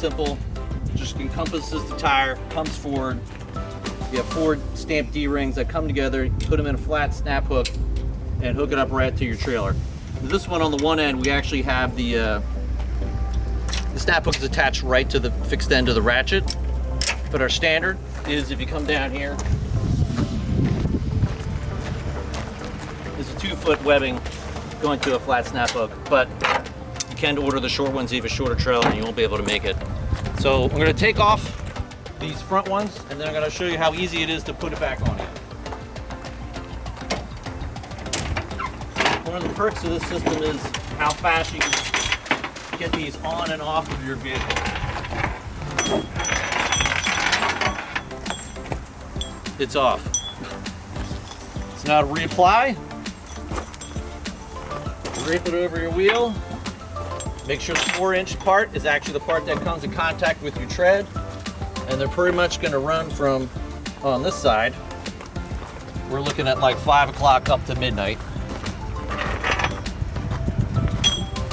simple. Just encompasses the tire, comes forward. You have 4 stamped D-rings that come together. You put them in a flat snap hook and hook it up right to your trailer. This one on the one end, we actually have the snap hook is attached right to the fixed end of the ratchet. But our standard is, if you come down here, is a 2-foot webbing going to a flat snap hook. But you can order the short ones, even shorter trailer, and you won't be able to make it. So I'm going to take off these front ones, and then I'm going to show you how easy it is to put it back on again. One of the perks of this system is how fast you can get these on and off of your vehicle. It's off. So now to reapply, drape it over your wheel. Make sure the 4-inch part is actually the part that comes in contact with your tread. And they're pretty much going to run from, on this side, we're looking at like 5 o'clock up to midnight.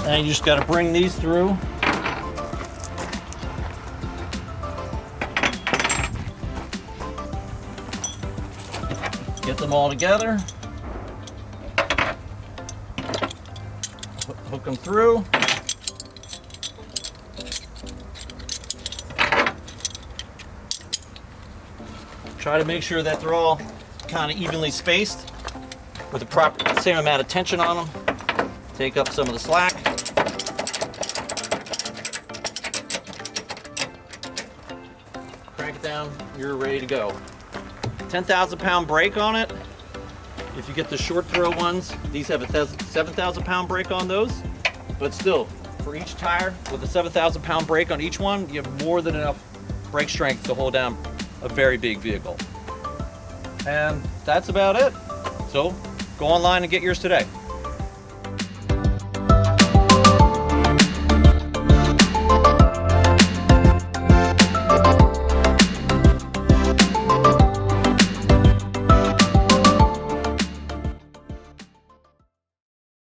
And you just got to bring these through. Get them all together. Hook them through. Try to make sure that they're all kind of evenly spaced with the proper same amount of tension on them. Take up some of the slack. Crank it down, you're ready to go. 10,000 pound brake on it. If you get the short throw ones, these have a 7,000 pound brake on those. But still, for each tire with a 7,000 pound brake on each one, you have more than enough brake strength to hold down a very big vehicle. And that's about it. So go online and get yours today.